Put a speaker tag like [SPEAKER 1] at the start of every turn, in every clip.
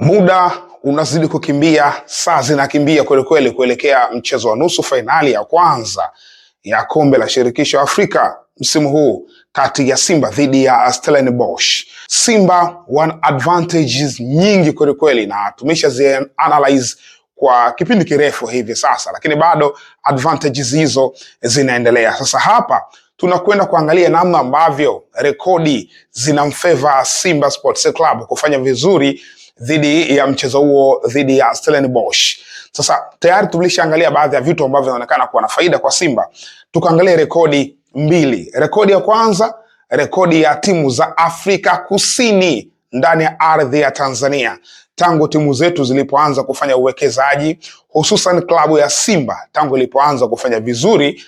[SPEAKER 1] Muda unazidi kukimbia, saa zinakimbia kweli kweli kuelekea mchezo wa nusu fainali ya kwanza ya kombe la shirikisho Afrika msimu huu kati ya Simba dhidi ya Stellenbosch. Simba wana advantages nyingi kweli kweli na tumeshazi analyze kwa kipindi kirefu hivi sasa, lakini bado advantages hizo zinaendelea. Sasa hapa tunakwenda kuangalia namna ambavyo rekodi zinamfavor Simba Sports Club kufanya vizuri dhidi ya mchezo huo dhidi ya Stellenbosch. Sasa tayari tulishaangalia baadhi ya vitu ambavyo vinaonekana kuwa na faida kwa Simba. Tukaangalia rekodi mbili. Rekodi ya kwanza, rekodi ya timu za Afrika Kusini ndani ya ardhi ya Tanzania. Tangu timu zetu zilipoanza kufanya uwekezaji, hususan klabu ya Simba tangu ilipoanza kufanya vizuri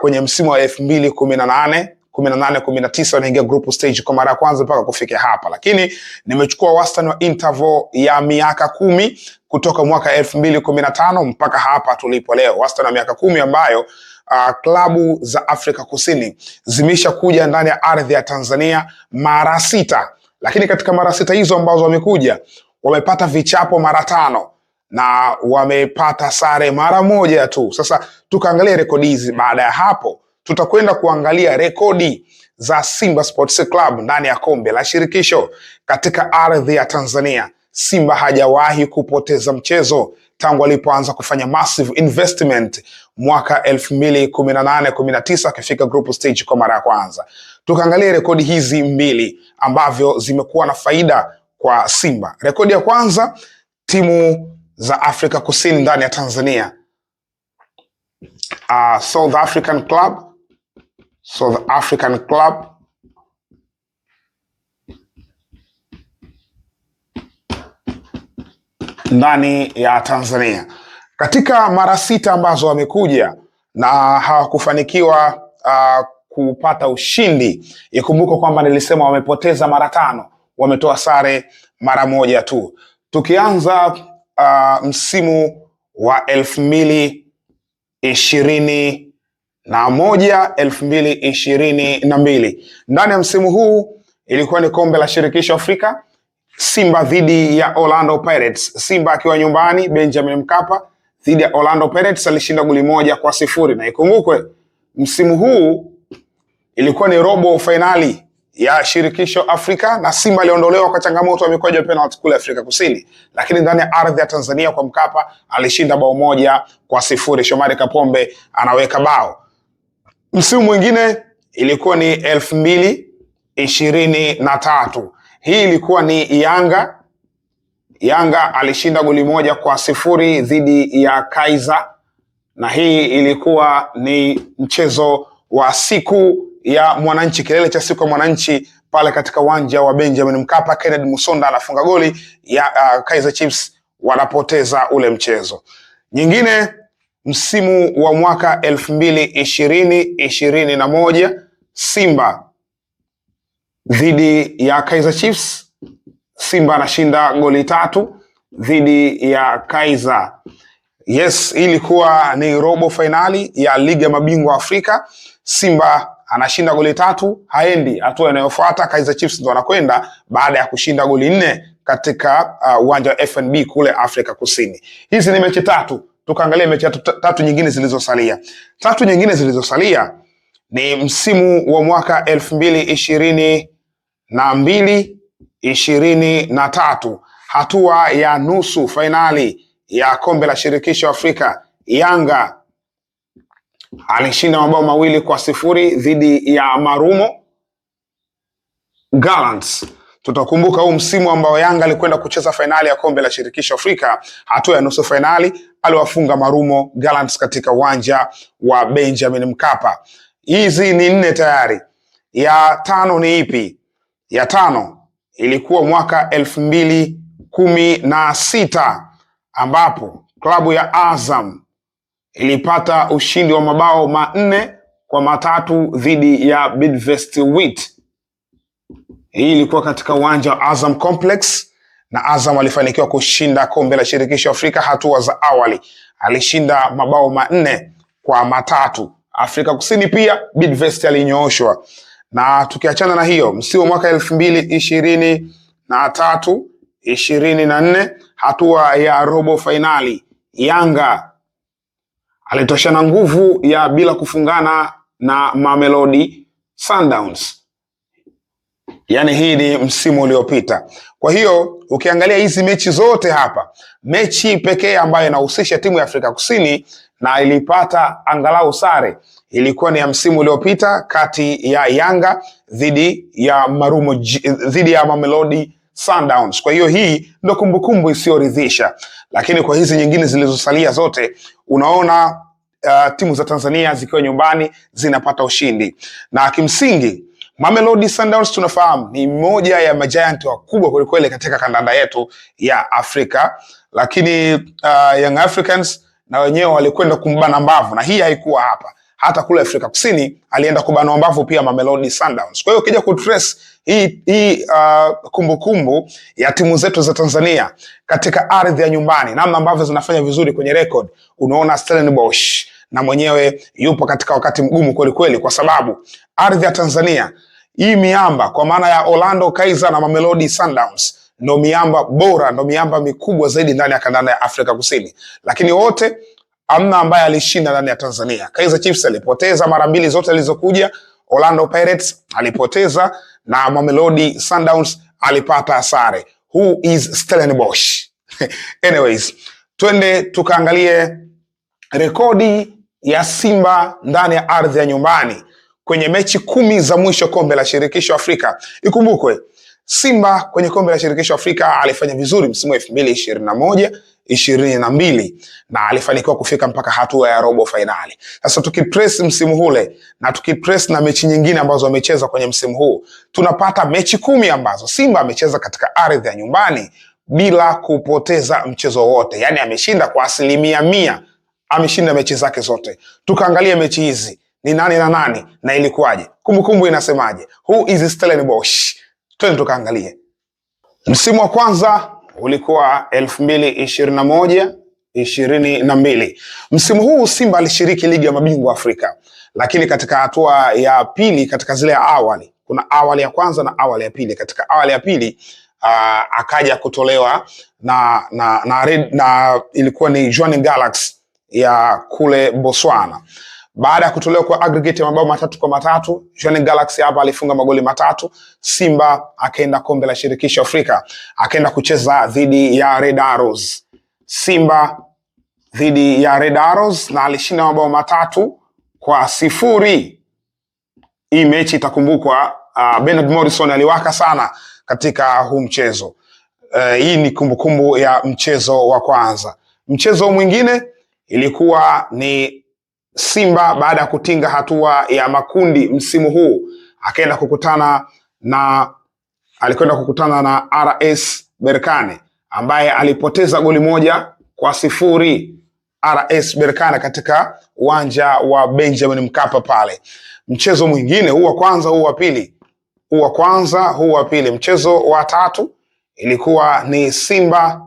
[SPEAKER 1] kwenye msimu wa 2018 19 wanaingia group stage kwa mara ya kwanza mpaka kufikia hapa, lakini nimechukua wastani wa interval ya miaka 10 kutoka mwaka 2015 mpaka hapa tulipo leo, wastani wa miaka 10 ambayo klabu za Afrika Kusini zimesha kuja ndani ya ardhi ya Tanzania mara 6, lakini katika mara 6 hizo ambazo wamekuja wamepata vichapo mara 5 na wamepata sare mara 1 tu. Sasa tukaangalia rekodi hizi. Baada ya hapo tutakwenda kuangalia rekodi za Simba Sports Club ndani ya kombe la shirikisho katika ardhi ya Tanzania. Simba hajawahi kupoteza mchezo tangu alipoanza kufanya massive investment mwaka 2018-19 akifika group stage kwa mara ya kwanza. Tukaangalia rekodi hizi mbili ambavyo zimekuwa na faida kwa Simba. Rekodi ya kwanza, timu za Afrika Kusini ndani ya Tanzania. South African Club ndani ya Tanzania. Katika mara 6 ambazo wamekuja na hawakufanikiwa kupata ushindi, ikumbuka kwamba nilisema wamepoteza mara 5, wametoa sare mara 1 tu. Tukianza msimu wa 2021-2022, ndani ya msimu huu ilikuwa ni kombe la shirikisho Afrika, Simba dhidi ya Orlando Pirates. Simba akiwa nyumbani Benjamin Mkapa dhidi ya Orlando Pirates alishinda goli 1-0, na ikumbukwe msimu huu ilikuwa ni robo finali ya shirikisho Afrika na Simba aliondolewa kwa changamoto ya mikwaju ya penalty kule Afrika Kusini, lakini ndani ya ardhi ya Tanzania kwa Mkapa alishinda bao 1-0. Shomari Kapombe anaweka bao. Msimu mwingine ilikuwa ni 2023. Hii ilikuwa ni Yanga alishinda goli 1-0 dhidi ya Kaizer, na hii ilikuwa ni mchezo wa siku ya Mwananchi, kilele cha siku ya Mwananchi pale katika uwanja wa Benjamin Mkapa. Kennedy Musonda anafunga goli ya Kaizer Chiefs wanapoteza ule mchezo. Nyingine msimu wa mwaka 2020-2021, Simba dhidi ya Kaizer Chiefs. Simba anashinda goli 3 dhidi ya Kaizer. Yes, ilikuwa ni robo finali ya ligi ya mabingwa Afrika. Simba anashinda goli 3, haendi hatua inayofuata. Kaizer Chiefs ndo anakwenda baada ya kushinda goli 4 katika uwanja wa FNB kule Afrika Kusini. Hizi ni mechi 3. Tukaangalia mechi 3 nyingine zilizosalia. 3 nyingine zilizosalia ni msimu wa mwaka 2022-2023, hatua ya nusu finali ya kombe la shirikisho Afrika. Yanga alishinda mabao 2-0 dhidi ya Marumo Gallants. Tutakumbuka huu msimu ambao Yanga alikwenda kucheza fainali ya kombe la shirikisho Afrika, hatua ya nusu fainali aliwafunga Marumo Gallants katika uwanja wa Benjamin Mkapa. Hizi ni 4 tayari. Ya 5 ni ipi? Ya 5 ilikuwa mwaka 2016 ambapo klabu ya Azam ilipata ushindi wa mabao 4-3 dhidi ya Bidvest Wheat. Hii ilikuwa katika uwanja wa Azam Complex na Azam alifanikiwa kushinda kombe la shirikisho Afrika hatua za awali. Alishinda mabao 4-3. Afrika Kusini pia Bidvest alinyooshwa. Na tukiachana na hiyo, msimu mwaka 2023 2024 hatua ya robo fainali, Yanga alitoshana nguvu ya bila kufungana na Mamelodi Sundowns. Yaani hii ni msimu uliopita. Kwa hiyo ukiangalia hizi mechi zote hapa, mechi pekee ambayo inahusisha timu ya Afrika Kusini na ilipata angalau sare ilikuwa ni ya msimu uliopita kati ya Yanga dhidi ya Mamelodi Sundowns. Kwa hiyo hii ndio kumbukumbu isiyoridhisha, lakini kwa hizi nyingine zilizosalia zote unaona timu za Tanzania zikiwa nyumbani zinapata ushindi. Na kimsingi Mamelodi Sundowns tunafahamu ni moja ya majiant wakubwa kwelikweli katika kandanda yetu ya Afrika, lakini Young Africans na wenyewe walikwenda kumbana mbavu, na hii haikuwa hapa. Hata kule Afrika Kusini alienda kubana mbavu pia Mamelodi Sundowns. Kwa hiyo ukija kutrace hii kumbukumbu ya timu zetu za Tanzania katika ardhi ya nyumbani, namna ambavyo zinafanya vizuri kwenye record, unaona Stellenbosch na mwenyewe yupo katika wakati mgumu kweli kweli, kwa sababu ardhi ya Tanzania hii miamba kwa maana ya Orlando Kaizer na Mamelodi Sundowns ndo miamba bora, ndo miamba mikubwa zaidi ndani ya kandanda ya Afrika Kusini, lakini wote hamna ambaye alishinda ndani ya Tanzania. Kaizer Chiefs alipoteza mara mbili zote alizokuja, Orlando Pirates alipoteza na Mamelodi Sundowns alipata sare. Who is Stellenbosch? Anyways, twende tukaangalie rekodi ya Simba ndani ya ardhi ya nyumbani kwenye mechi 10 za mwisho kombe la shirikisho Afrika. Ikumbukwe Simba kwenye kombe la shirikisho Afrika alifanya vizuri msimu wa 2021-22 na alifanikiwa kufika mpaka hatua ya robo fainali. Sasa tukitrace msimu ule na tukitrace na mechi nyingine ambazo amecheza kwenye msimu huu, tunapata mechi 10 ambazo Simba amecheza katika ardhi ya nyumbani bila kupoteza mchezo wote. Yaani ameshinda kwa 100%, ameshinda mechi zake zote. Tukaangalia mechi hizi ni nani na nani na ilikuwaje, kumbukumbu inasemaje. Who is Stellenbosch? Twende tukaangalie. Msimu wa kwanza ulikuwa 2021-22. Msimu huu Simba alishiriki ligi ya mabingwa Afrika, lakini katika hatua ya pili, katika zile awali, kuna awali ya kwanza na awali ya pili. Katika awali ya pili akaja kutolewa na ilikuwa ni Jwaneng Galaxy ya kule Botswana. Baada ya kutolewa kwa aggregate ya mabao 3-3, Jwaneng Galaxy hapa alifunga magoli 3. Simba akaenda kombe la shirikisho Afrika, akaenda kucheza dhidi ya Red Arrows. Simba dhidi ya Red Arrows na alishinda mabao 3-0. Hii mechi itakumbukwa, Bernard Morrison aliwaka sana katika huu mchezo. Hii ni kumbukumbu ya mchezo wa kwanza. Mchezo mwingine ilikuwa ni Simba baada ya kutinga hatua ya makundi msimu huu alikwenda kukutana na RS Berkane ambaye alipoteza goli 1-0. RS Berkane katika uwanja wa Benjamin Mkapa pale. Mchezo mwingine, huu wa kwanza, huu wa pili. Mchezo wa tatu ilikuwa ni Simba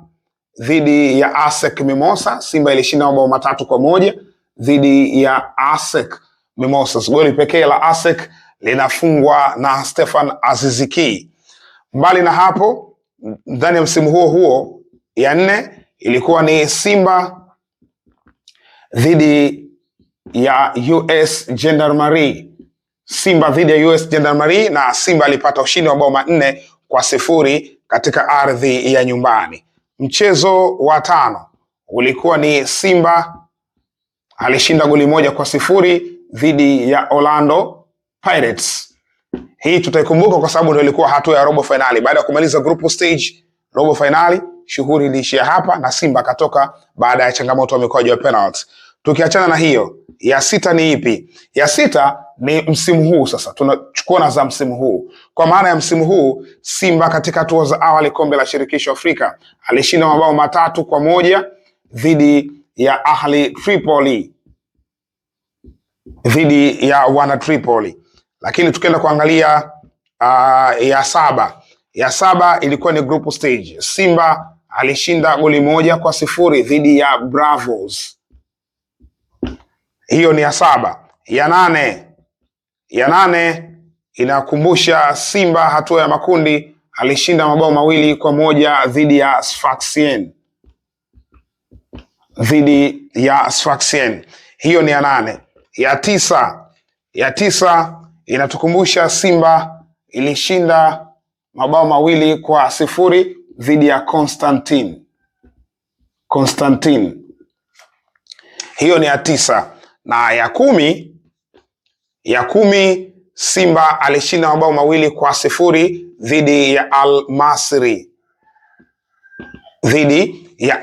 [SPEAKER 1] dhidi ya ASEC Mimosas. Simba ilishinda mabao 3-1 dhidi ya ASEC Mimosas. Goli pekee la ASEC linafungwa na Stefan Aziziki. Mbali na hapo, ndani ya msimu huo ya 4 ilikuwa ni Simba dhidi ya US Gendarmerie. Simba dhidi ya US Gendarmerie na Simba alipata ushindi wa mabao 4-0 katika ardhi ya nyumbani. Mchezo wa 5 ulikuwa ni Simba alishinda goli 1-0 dhidi ya Orlando Pirates. Hii tutaikumbuka kwa sababu ndio ilikuwa hatua ya robo finali. Baada ya kumaliza group stage, robo finali, shughuli iliishia hapa na Simba akatoka baada ya changamoto ya mikwaju ya penalty. Tukiachana na hiyo, ya 6 ni ipi? Ya 6 ni msimu huu. Sasa tunachukua za msimu huu. Kwa maana ya msimu huu, Simba katika hatua za awali kombe la shirikisho Afrika alishinda mabao 3-1 dhidi ya Ahli Tripoli, dhidi ya wana Tripoli. Lakini tukienda kuangalia ya 7. Ya 7 ilikuwa ni group stage. Simba alishinda goli 1-0 dhidi ya Bravos. Hiyo ni ya 7. Ya 8. Ya 8 inakumbusha Simba hatua ya makundi alishinda mabao 2-1 dhidi ya Sfaxien. Hiyo ni ya 8. Ya tisa inatukumbusha Simba ilishinda mabao 2-0 dhidi ya Constantine. Hiyo ni ya 9. Na ya kumi Simba alishinda mabao 2-0 dhidi ya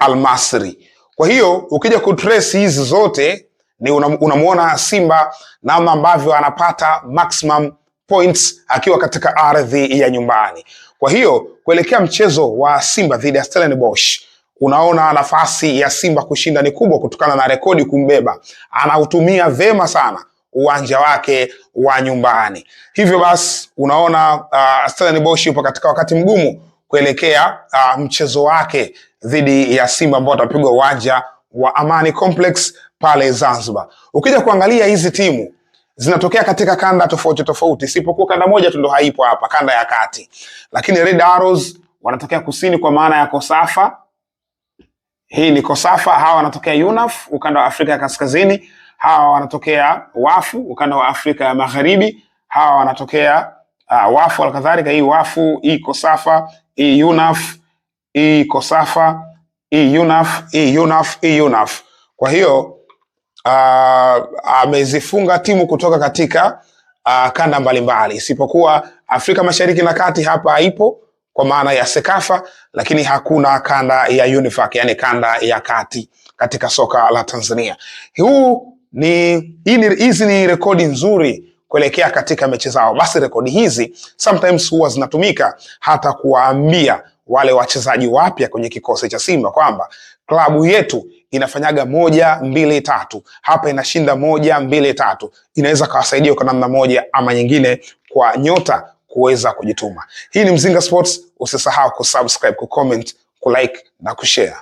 [SPEAKER 1] Al Masry. Kwa hiyo ukija kutrace hizi zote ni unamuona Simba namna ambavyo anapata maximum points akiwa katika ardhi ya nyumbani. Kwa hiyo kuelekea mchezo wa Simba dhidi ya Stellenbosch, unaona nafasi ya Simba kushinda ni kubwa kutokana na rekodi kumbeba. Anautumia vema sana uwanja wake wa nyumbani. Hivyo basi unaona Stellenbosch yupo katika wakati mgumu kuelekea mchezo wake dhidi ya Simba ambao atapigwa uwanja wa Amani Complex pale Zanzibar. Ukija kuangalia hizi timu zinatokea katika kanda tofauti, isipokuwa kanda moja tu ndo haipo hapa, kanda ya kati. Lakini Red Arrows wanatokea kusini kwa maana ya Kosafa. Hii ni Kosafa, hawa wanatokea UNAF ukanda wa Afrika ya Kaskazini, hawa wanatokea Wafu ukanda wa Afrika ya Magharibi, hawa wanatokea Wafu alkadhalika. Hii Wafu, hii Kosafa, hii UNAF, hii Kosafa, hii UNAF. Kwa hiyo amezifunga timu kutoka katika kanda mbalimbali, isipokuwa Afrika Mashariki na Kati hapa haipo kwa maana ya Sekafa, lakini hakuna kanda ya UNIFAC, yani kanda ya kati katika soka la Tanzania. Hizi ni rekodi nzuri kuelekea katika mechi zao. Basi rekodi hizi sometimes huwa zinatumika hata kuwaambia wale wachezaji wapya kwenye kikosi cha Simba kwamba klabu yetu inafanyaga 1, 2, 3. Hapa inashinda 1, 2, 3. Inaweza kawasaidia kwa namna moja ama nyingine kwa nyota kuweza kujituma. Hii ni Mzinga Sports, usisahau kusubscribe, kucomment, kulike na kushare.